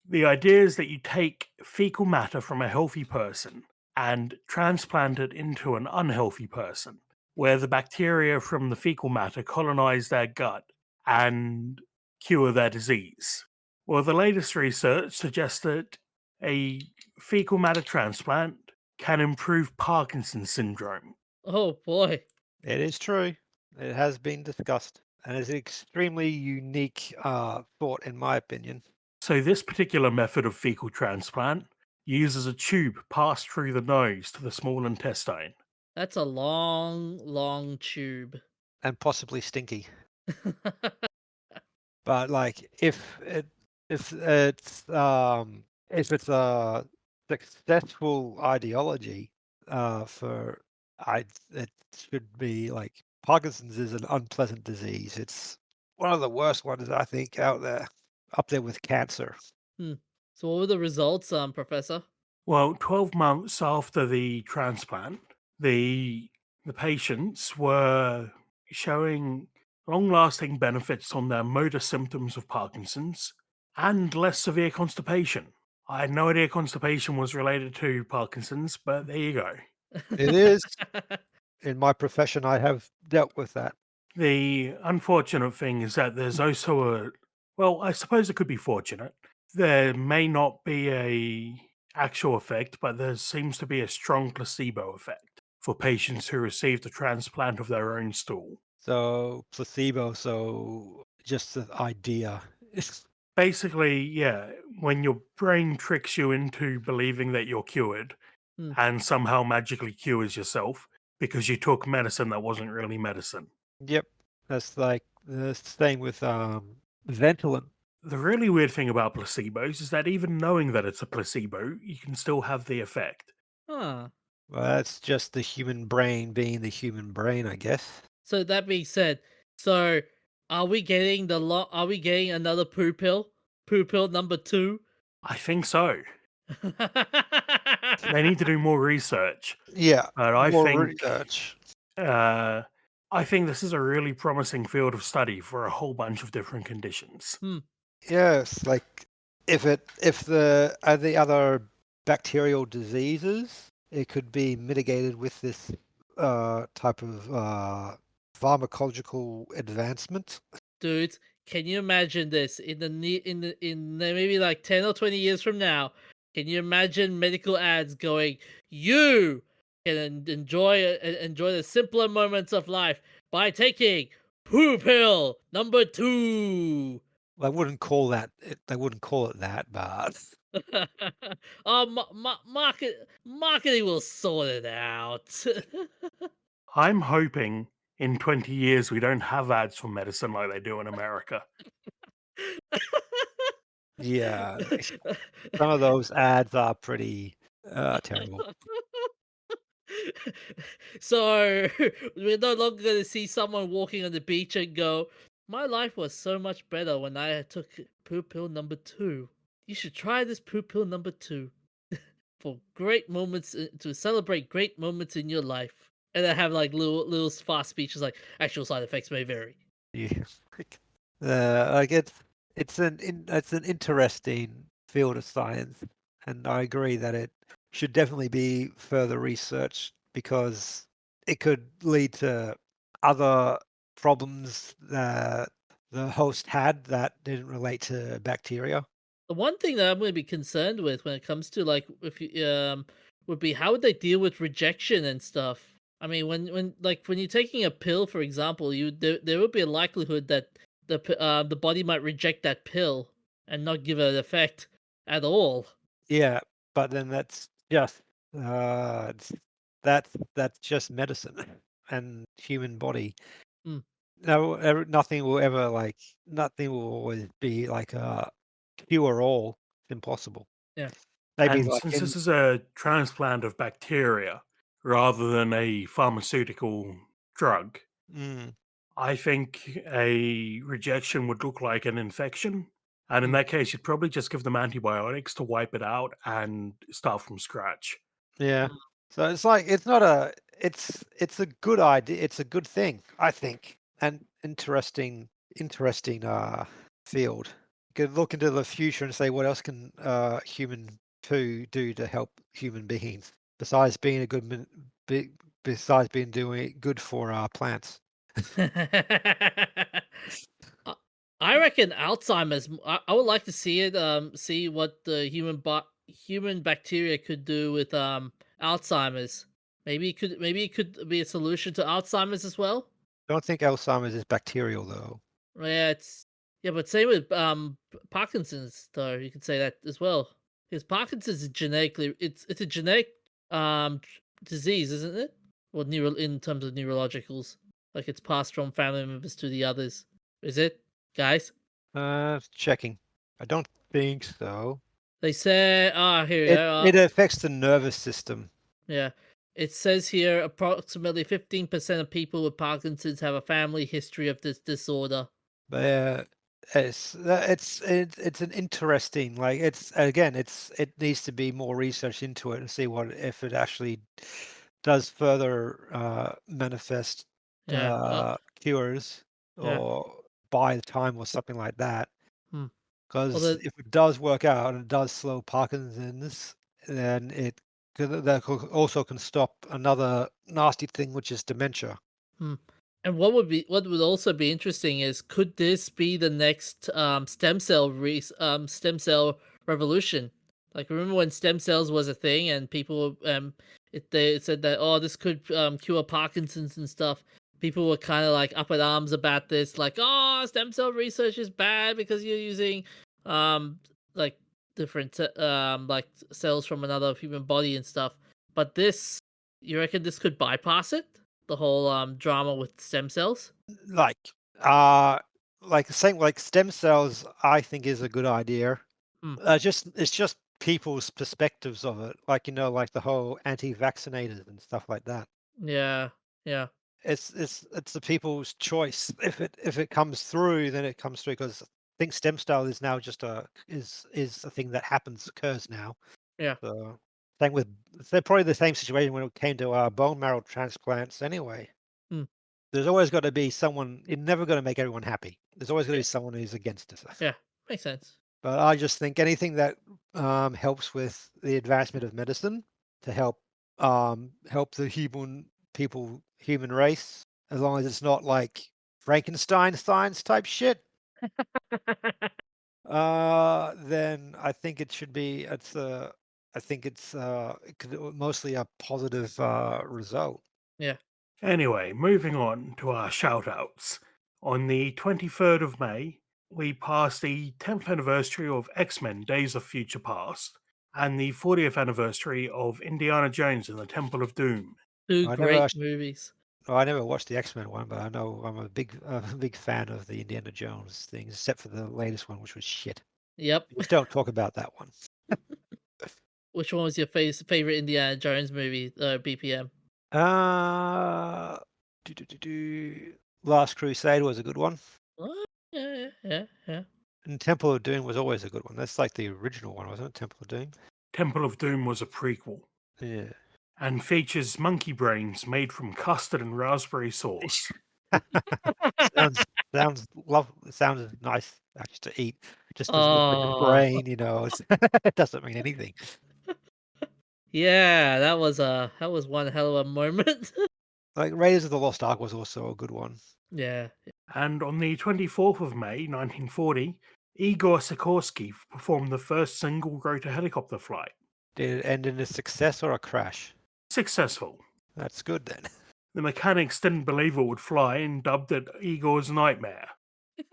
The idea is that you take fecal matter from a healthy person and transplant it into an unhealthy person, where the bacteria from the fecal matter colonize their gut and cure their disease. Well, the latest research suggests that a fecal matter transplant can improve Parkinson's syndrome. Oh boy. It is true. It has been discussed, and it's an extremely unique thought, in my opinion. So, this particular method of fecal transplant uses a tube passed through the nose to the small intestine. That's a long tube. And possibly stinky. But like if it's a successful ideology for it should be like Parkinson's is an unpleasant disease. It's one of the worst ones I think out there, up there with cancer. Hmm. So what were the results, Professor? Well, 12 months after the transplant, the, the patients were showing long lasting benefits on their motor symptoms of Parkinson's and less severe constipation. I had no idea constipation was related to Parkinson's, but there you go. It is. In my profession, I have dealt with that. The unfortunate thing is that there's also well, I suppose it could be fortunate. There may not be a actual effect, but there seems to be a strong placebo effect for patients who received a transplant of their own stool. So placebo, so just the idea. Basically, yeah, when your brain tricks you into believing that you're cured Hmm. and somehow magically cures yourself because you took medicine that wasn't really medicine. Yep. That's like The same with Ventolin. The really weird thing about placebos is that even knowing that it's a placebo, you can still have the effect. Huh. Well, that's just the human brain being the human brain, I guess. So that being said, so are we getting are we getting another poo pill? Poo pill number 2? I think so. They need to do more research, Yeah, but more research. uh, I think this is a really promising field of study for a whole bunch of different conditions. Yes, like if the other bacterial diseases, it could be mitigated with this type of pharmacological advancement. Dudes, can you imagine this in maybe like 10 or 20 years from now? Can you imagine medical ads going, "You can enjoy the simpler moments of life by taking poo pill number 2." I wouldn't call that. They wouldn't call it that, but Oh, marketing will sort it out. I'm hoping in 20 years we don't have ads for medicine like they do in America. yeah, some of those ads are pretty terrible. So we're no longer going to see someone walking on the beach and go, "My life was so much better when I took poo pill number 2. You should try this poo pill number 2 for great moments to celebrate great moments in your life." And I have like little fast speeches like actual side effects may vary. Yeah, like it's an interesting field of science, and I agree that it should definitely be further researched because it could lead to other problems that the host had that didn't relate to bacteria. The one thing that I'm going to be concerned with when it comes to like if you would be how would they deal with rejection and stuff. I mean, when you're taking a pill, for example, there would be a likelihood that the body might reject that pill and not give it an effect at all. Yeah, but then it's, that's just medicine and human body. Hmm. No, nothing will ever nothing will always be like a cure all. It's impossible. Yeah. Maybe And like since in this is a transplant of bacteria rather than a pharmaceutical drug, mm, I think a rejection would look like an infection. And in Hmm. that case, you'd probably just give them antibiotics to wipe it out and start from scratch. yeah. So it's like it's not a it's a good idea. It's a good thing, I think, and interesting field. You could look into the future and say what else can human poo do to help human beings besides being a good besides being doing good for plants. I I reckon Alzheimer's. I would like to see it. See what the human bacteria could do with Alzheimer's. Maybe it could be a solution to Alzheimer's as well. Don't think Alzheimer's is bacterial though. Yeah, yeah, but same with Parkinson's though. You could say that as well. Because Parkinson's is genetically it's a genetic disease, isn't it? Or in terms of neurologicals, like it's passed from family members to the others. Is it, guys? Checking. I don't think so. They say, here we It go. it affects the nervous system. Yeah. It says here approximately 15% of people with Parkinson's have a family history of this disorder. But it's an interesting it's again it needs to be more research into it and see what if it actually does further manifest Yeah. cures Yeah. or by the time or something like that. Hmm. Because Although, if it does work out and it does slow Parkinson's, then that also can stop another nasty thing, which is dementia. hmm. And what would also be interesting is could this be the next stem cell revolution? Like remember when stem cells was a thing and people they said that this could cure Parkinson's and stuff. People were kind of like up in arms about this, like stem cell research is bad because you're using um like like cells from another human body and stuff. But this, you reckon this could bypass it? The whole drama with stem cells? Like Like saying like stem cells, I think is a good idea. Hmm. It's just people's perspectives of it, like like the whole anti-vaccinators and stuff like that. Yeah, yeah, It's the people's choice. If it comes through, then it comes through because I think stem cell is now just is a thing that occurs now. yeah. So same with they're probably the same situation when it came to bone marrow transplants anyway. Hmm. There's always got to be someone. You're never going to make everyone happy. There's always going to Yeah, be someone who's against it. yeah. Makes sense. But I just think anything that helps with the advancement of medicine to help the human race, as long as it's not like Frankenstein science type shit, then I think it should be. I think mostly a positive result. Yeah. Anyway, moving on to our shout outs. On the 23rd of May, we passed the 10th anniversary of X Men Days of Future Past and the 40th anniversary of Indiana Jones and the Temple of Doom. Two I never great actually, movies. I never watched the X-Men one, but I know I'm a big fan of the Indiana Jones things, except for the latest one, which was shit. Yep. Just don't talk about that one. Which one was your favorite Indiana Jones movie? BPM. Uh, Last Crusade was a good one, Oh, yeah, yeah, yeah. and Temple of Doom was always a good one. That's like the original one, wasn't it? Temple of Doom. Temple of Doom was a prequel Yeah. and features monkey brains made from custard and raspberry sauce. sounds sounds nice actually to eat. Just doesn't look like a Oh, brain, it doesn't mean anything. yeah. That was one hell of a moment. Like Raiders of the Lost Ark was also a good one. Yeah. And on the 24th of May 1940, Igor Sikorsky performed the first single rotor helicopter flight. Did it end in a success or a crash? Successful. That's good then. The mechanics didn't believe it would fly and dubbed it Igor's Nightmare.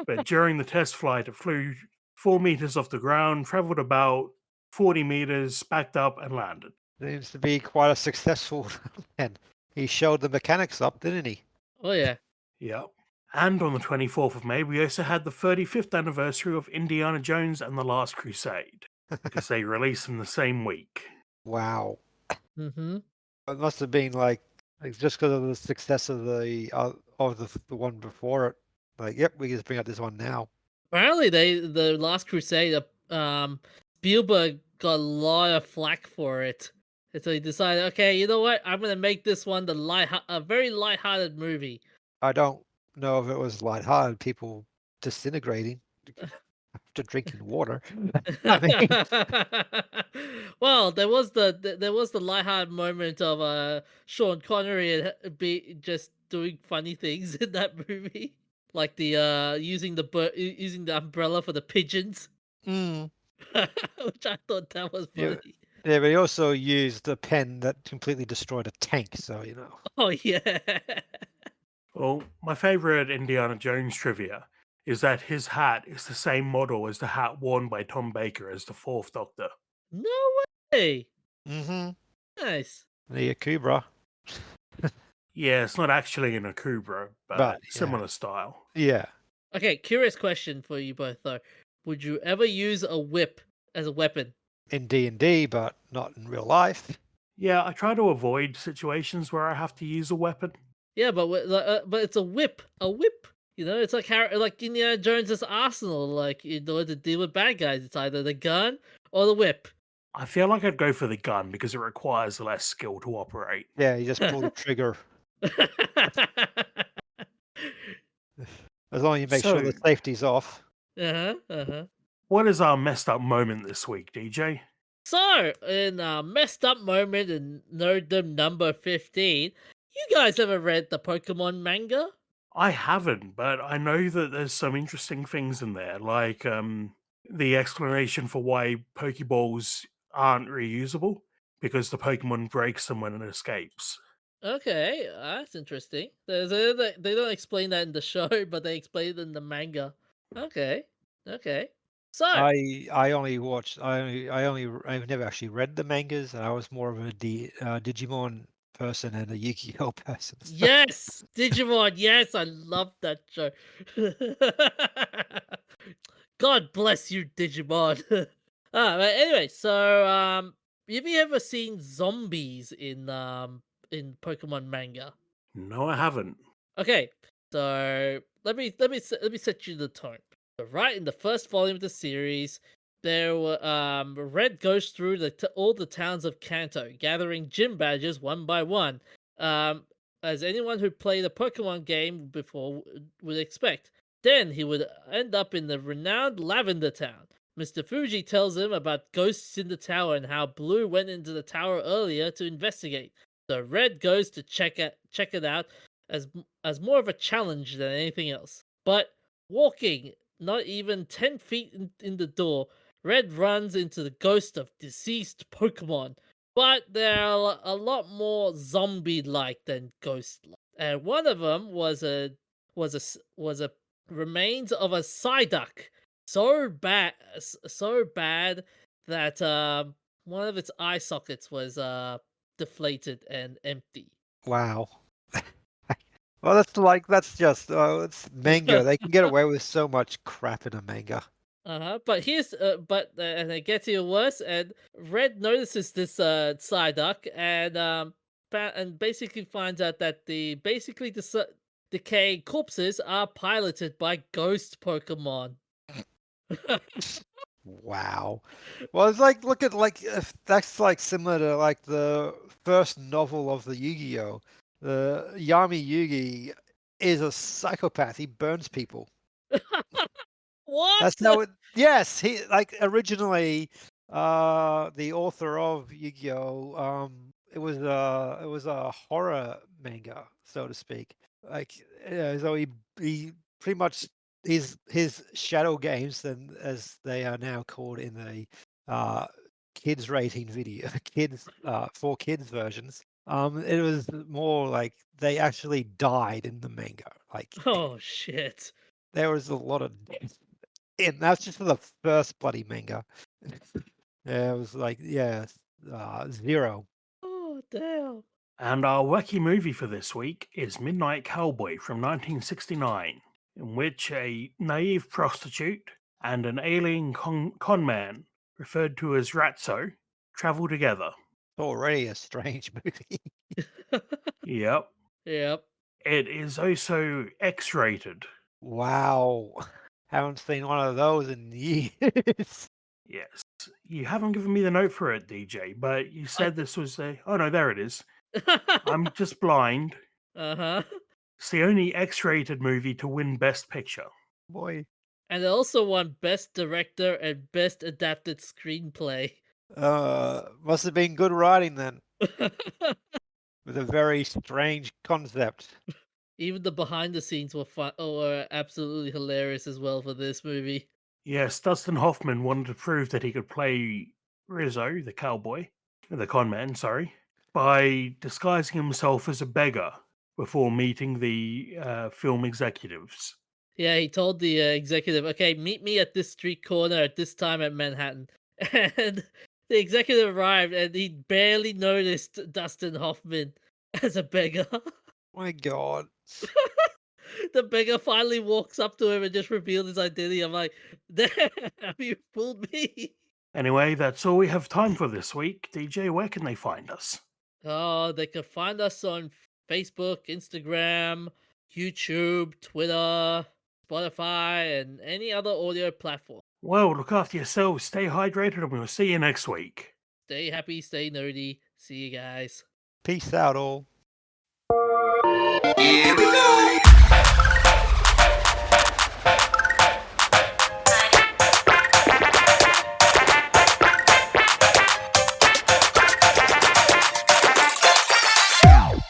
But during the test flight, it flew 4 meters off the ground, traveled about 40 meters, backed up, and landed. Seems to be quite a successful man. He showed the mechanics up, didn't he? Oh yeah. Yep. And on the 24th of May, we also had the 35th anniversary of Indiana Jones and the Last Crusade, because they released in the same week. Wow. Mm-hmm. It must have been like just because of the success of the one before it. Like, yep, we can just bring out this one now. Apparently, the Last Crusade. Spielberg got a lot of flack for it, and so he decided, okay, you know what? I'm gonna make this one a very lighthearted movie. I don't know if it was lighthearted, people disintegrating after drinking water. I mean, Well, there was the lighthearted moment of Sean Connery and be just doing funny things in that movie, like the using the umbrella for the pigeons, mm, which I thought that was yeah, funny. yeah, but he also used a pen that completely destroyed a tank, so Oh yeah. Well, my favourite Indiana Jones trivia is that his hat is the same model as the hat worn by Tom Baker as the Fourth Doctor. No way. Mm-hmm. Nice. The Akubra. Yeah, it's not actually an Akubra, But but yeah. similar style. Yeah. Okay, curious question for you both though. Would you ever use a whip as a weapon? In D&D, but not in real life. Yeah, I try to avoid situations where I have to use a weapon. Yeah, but it's a whip. A whip. It's like Indiana Jones's arsenal. Like in order to deal with bad guys, it's either the gun or the whip. I feel like I'd go for the gun because it requires less skill to operate. Yeah, you just pull the trigger. As long as you make sure So, the safety's off. Uh-huh. what is our messed up moment this week, DJ? So, in a messed up moment in Nerddom number 15, you guys ever read the Pokemon manga? I haven't, but I know that there's some interesting things in there, like the explanation for why Pokeballs aren't reusable because the Pokemon breaks them when it escapes. Okay, that's interesting. They don't explain that in the show, but they explain it in the manga. Okay. So, I only watched. I've never actually read the mangas, and I was more of a Digimon person and a Yu-Gi-Oh person. Yes, Digimon. Yes, I love that show. God bless you, Digimon. But anyway, so have you ever seen zombies in Pokemon manga? No, I haven't. Okay, so let me set you the tone. So right in the first volume of the series, there were Red goes through all the towns of Kanto, gathering gym badges one by one. Um, as anyone who played a Pokemon game before would expect. Then he would end up in the renowned Lavender Town. Mr. Fuji tells him about ghosts in the tower and how Blue went into the tower earlier to investigate. So Red goes to check it out as as more of a challenge than anything else. But walking not even 10 feet in the door, Red runs into the ghost of deceased Pokemon. But they're a lot more zombie-like than ghost-like. And one of them was a remains of a Psyduck, so bad that one of its eye sockets was deflated and empty. Wow. Well, it's manga. They can get away with so much crap in a manga. But and it gets even worse. And Red notices this Psyduck and basically finds out that decaying corpses are piloted by ghost Pokemon. Wow. Well, it's like if that's like similar to like the first novel of the Yu-Gi-Oh. The Yami Yugi is a psychopath. He burns people. What? That's how it. Yes, he like originally, the author of Yu-Gi-Oh. It was a horror manga, so to speak. Like, so he pretty much his shadow games, then as they are now called in the kids rating video, kids for kids versions. It was more like they actually died in the manga. Like Oh shit. there was a lot of death. And that's just for the first bloody manga. Yeah, it was like, yeah, 0. Oh damn. And our wacky movie for this week is Midnight Cowboy from 1969, in which a naive prostitute and an alien con man, referred to as Ratso, travel together. Already a strange movie. Yep. Yep. It is also X rated. Wow. Haven't seen one of those in years. Yes. You haven't given me the note for it, DJ, but you said this was a. Oh no, there it is. I'm just blind. Uh-huh. It's the only X rated movie to win Best Picture. Boy. And it also won Best Director and Best Adapted Screenplay. Must have been good writing then, with a very strange concept. Even the behind the scenes were absolutely hilarious as well for this movie. Yes, Dustin Hoffman wanted to prove that he could play Rizzo, the con man, sorry, by disguising himself as a beggar before meeting the film executives. Yeah, he told the executive, "Okay, meet me at this street corner at this time at Manhattan." And the executive arrived, and he barely noticed Dustin Hoffman as a beggar. My God. The beggar finally walks up to him and just revealed his identity. I'm like, "Damn, you fooled me." Anyway, that's all we have time for this week. DJ, where can they find us? Oh, they can find us on Facebook, Instagram, YouTube, Twitter, Spotify, and any other audio platform. Well, look after yourselves, stay hydrated, and we'll see you next week. Stay happy, stay nerdy. See you guys. Peace out, all. Yeah,